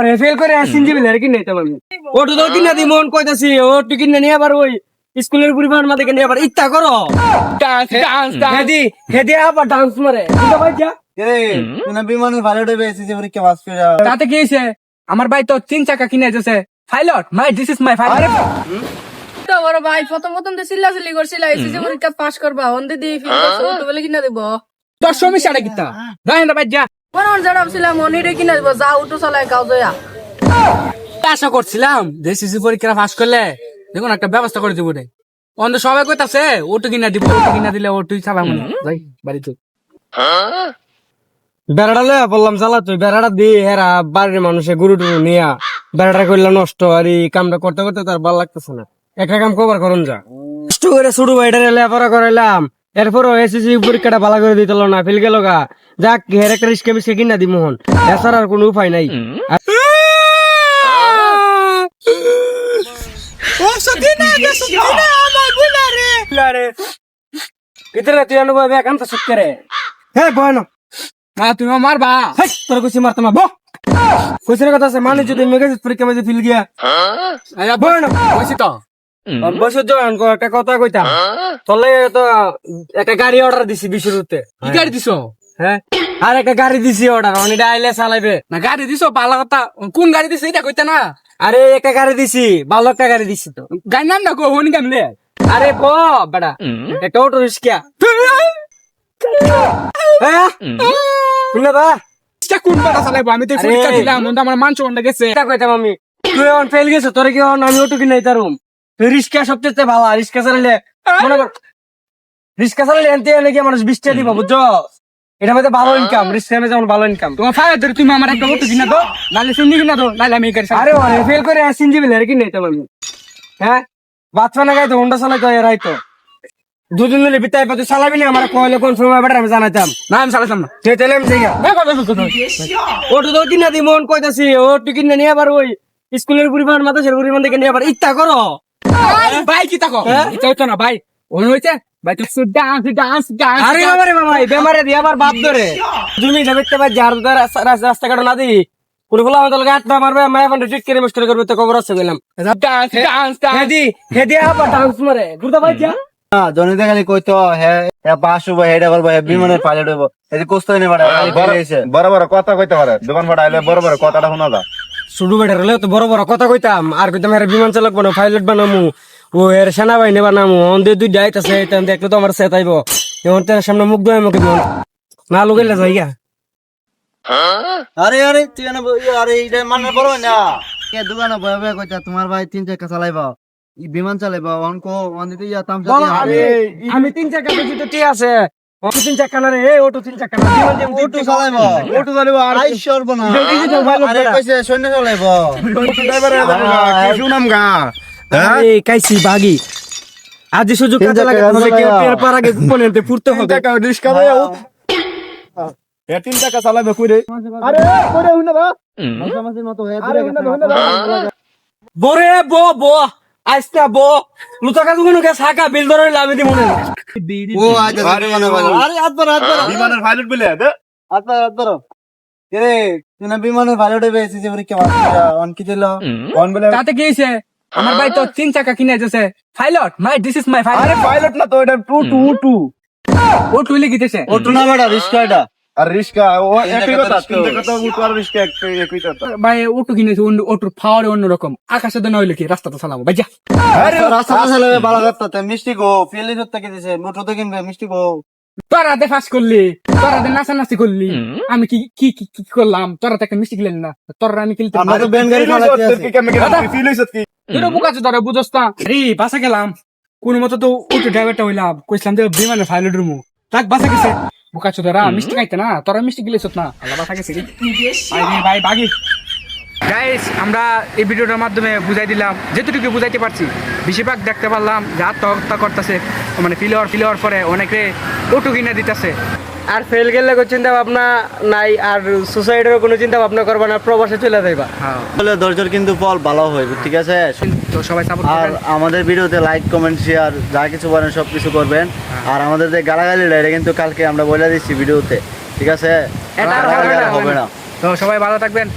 ওরে ফেল করে আসিনজি বিলে কি নেই আমি ওটু তো কিনা দি মন কইতাছি ওটু কিনা নিয়ে আবার ওই স্কুলের পরিবার মাঝে কিনে আবার ইচ্ছা করো ডান্স ডান্স হেদি আবার ডান্স মারে বুঝতে পারছা তুই বিমানের ভালো উঠে এসেছি পরীক্ষা পাস করে তাতে কি হয়েছে আমার ভাই তো 3 চাকা কিনে এসেছে pilot my this is my pilot তো বড় ভাই প্রথম তো চিল্লাচিল্লি করছিল এসএসসি পরীক্ষা পাস করবা অন্ধে দিয়ে ফিল করছো তো বলে কিনা দেব তোর সমস্যাটা কি তা রাইন ভাই যা কোন জানা ছিলাম মনিরে কিনা দেব যা উঠো চালায় কাও জয়া আশা করছিলাম যে সিসি পরীক্ষা পাস করলে দেখুন একটা ব্যবস্থা করে দিব রে অন্য সবাই কইতাছে ওটু কিনা দিব ওটু কিনা দিলে ওটুই চালাম যাই বাড়িতে বেড়াটা লয়া বললাম জ্বালা তুই বেড়াটা দিয়ে হেরা বাড়ির মানুষে গরু টুরু নিয়া বেড়াটা করলাম নষ্ট আর এই কামটা করতে করতে তার ভালো লাগতেছে না একটা কাম কবার করুন যা কষ্ট করে ছোট ভাইটারে লেখাপড়া করাইলাম এরপরও এসএসসি পরীক্ষাটা ভালো করে দিতে না ফেল গেল গা যাক হের একটা রিস্কে মিসকে কিনা দি মোহন এছাড়া আর কোনো উপায় নাই ভিতরে তুই অনুভব একান্ত সুখে রে হ্যাঁ বয় না তুমি মারবা তোর কুচি মারতে মা কুচির কথা আছে মানে যদি মেগাজিৎ পরীক্ষা মাঝে ফিল গিয়া বয় না কইছি তো বছর জোয়ান একটা কথা কইতাম চলে তো একটা গাড়ি অর্ডার দিছি বিশুরুতে কি গাড়ি দিছো হ্যাঁ আর একটা গাড়ি দিছি অর্ডার অনিটা আইলে চালাইবে না গাড়ি দিছো ভালো কথা কোন গাড়ি দিছো এটা কইতে না আরে একটা গাড়ি দিছি ভালো একটা গাড়ি দিছি তো গাড়ি নাম না কো হনি কেমনে আরে ব বেটা একটা অটো রিক্সা হ্যাঁ শুনে বা কোন বাড়া চালাইবো আমি তো পরীক্ষা দিলাম আমার মান সম্মান গেছে এটা কইতাম আমি তুই এখন ফেল গেছ তোর কি এখন আমি অটো কিনাই তারুম রিক্সা সবচেয়ে ভালো রিক্সা চালাইলে মনে কর রিক্সা চালাইলে এনতে নাকি মানুষ 20 টাকা দিব বুঝছো এটা মধ্যে ভালো ইনকাম রিক্সা মধ্যে যেমন ভালো ইনকাম তোমার ফায়ার ধরে তুমি আমার একটা অটো কিনা দাও নালে সিন্দি কিনা দাও নালে আমি গাড়ি আরে ওরে ফেল করে আসিনজি বিলে কি নেই আমি হ্যাঁ বাচ্চা না গাইতো হোন্ডা চালাই তো এরাই তো দুদিন ধরে বিতাই পাতে চালাবি না আমার কইলে কোন সময় বেটার আমি জানাইতাম না আমি চালাতাম না সে তেলে আমি যাই ওটু তো কিনা দি মন কইতাছি ওটু কিনা নিয়ে আবার ওই স্কুলের পরিবার মাদ্রাসার পরিবার থেকে নিয়ে আবার ইচ্ছা করো ভাই কি তাকো ইচ্ছা হচ্ছে না ভাই ওন হইছে ভাই তো ডান্স ডান্স ডান্স আরে বাবারে বাবা এই বেমারে দিয়ে আবার বাপ ধরে তুমি দেখতে পাই যার রাস্তাঘাট না দি কোন বলা আমাদের গাট না মারবে মায়া ফোন ঠিক করে মিস্টার করবে তো খবর আছে বললাম ডান্স ডান্স হেদি আবার ডান্স মারে ঘুরতে পাই যা জনিতে খালি কইতো হ্যাঁ বাস হবো হেড হবো বিমানের পাইলট হবো এই কোস্ত নেই বড় বড় কথা কইতে পারে দোকান ভাড়া আইলে বড় বড় কথাটা শোনা যা শুধু বেটার হলে তো বড় বড় কথা কইতাম আর কইতাম এর বিমান চালক বানাবো পাইলট বানামু ও এর সেনাবাহিনী বানামু অন্ধে দুই ডাইট আছে দেখলে তো আমার সেট আইব এমন তোর সামনে মুখ দয় মুখে না লুকাইলে যাইগা আরে আরে তুই আরে এটা মানে বড় না কে দোকানে বয়ে বয়ে কইতা তোমার ভাই 3 চাকা চালাইবা বিমান চালাইবা অনকো অনদিতে যাতাম আমি 3 চাকা বেশি তো ঠিক আছে অটো 3 চাকা না রে অটো 3 চাকা না বিমান যে অটো চালাইবা ওটু চালিবা আর আই সরব না আরে কইছে সৈন্য চালাইবা ওটু ড্রাইভার কি শুনাম গা এই কাইছি বাগি আজ সুযোগ কাজে লাগে তাহলে কি পের পার আগে গোপনেতে ফুরতে হবে টাকা রিস্কা দেয় এ 3 টাকা চালাবে কইরে আরে কইরে হইনা বা মাঝে মতো হয়ে আরে হইনা বরে বো আইস্তা বো লুতাকা দুগুনো কে সাকা বিল ধরে লামি দি মনে ও আজ আরে মানে আরে আতবার বিমানের পাইলট বলে দে আতবার রে তুই না বিমানের ভালো উঠে এসেছি পরীক্ষা পাস করে অন কি দিল কোন বলে তাতে কি হইছে আমার ভাই তো 3 চাকা কিনে এসেছে pilot my this is my আরে পাইলট পাইলট না তো এটা টু ও টুইলে গিতেছে অটো না বেটা রিস্কা এটা আর রিস্কা ও একই কথা রিস্কা। 3 টাকা তো উঠু আর রিস্কা একই কথা ভাই ওটু কিনেছে ওটুর পাওয়ার অন্যরকম আকাশে তো নইলে কি রাস্তা তো চালাবো ভাই যা আরে রাস্তা চালাবে ভালো কথা মিষ্টি গো ফেলি ধরতে কি দিছে মোটর তো কিনবে মিষ্টি গো তোরা দে ফাঁস করলি তোরা দে নাচানাচি করলি আমি কি কি কি কি করলাম তোরা তো একটা মিষ্টি খেলেন না তোরা আমি খেলতে আমরা তো বেন গাড়ি চালাতে আছি কি কেমনে ফিল হইছত কি তুই বুক আছে তোরা বুঝস না রে বাসা গেলাম কোন মতো তো উঠে ড্রাইভারটা হইলাম কইছিলাম যে বিমানে ফাইলট রুমু তাক বাসা গেছে বুক আছে তোরা মিষ্টি খাইতে না তোরা মিষ্টি গিলেছত না আল্লাহ বাসা গেছে রে ভাই বাগি গাইস আমরা এই ভিডিওটার মাধ্যমে বুঝাই দিলাম যেটুকু বুঝাইতে পারছি বেশিরভাগ দেখতে পারলাম যে আত্মহত্যা করতেছে মানে ফিল হওয়ার পরে অনেকে অটো কিনে দিতেছে আর ফেল গেলে কোনো চিন্তা ভাবনা নাই আর সুসাইডের কোনো চিন্তা ভাবনা করবা না প্রবাসে চলে যাইবা বলে দরজার কিন্তু ফল ভালো হইবে ঠিক আছে তো সবাই সাপোর্ট আর করবেন আমাদের ভিডিওতে লাইক কমেন্ট শেয়ার যা কিছু পারেন সব কিছু করবেন আর আমাদের যে গালাগালিটা এটা কিন্তু কালকে আমরা বলে দিচ্ছি ভিডিওতে ঠিক আছে এটা আর গালাগালি হবে না। হবে না তো সবাই ভালো থাকবেন।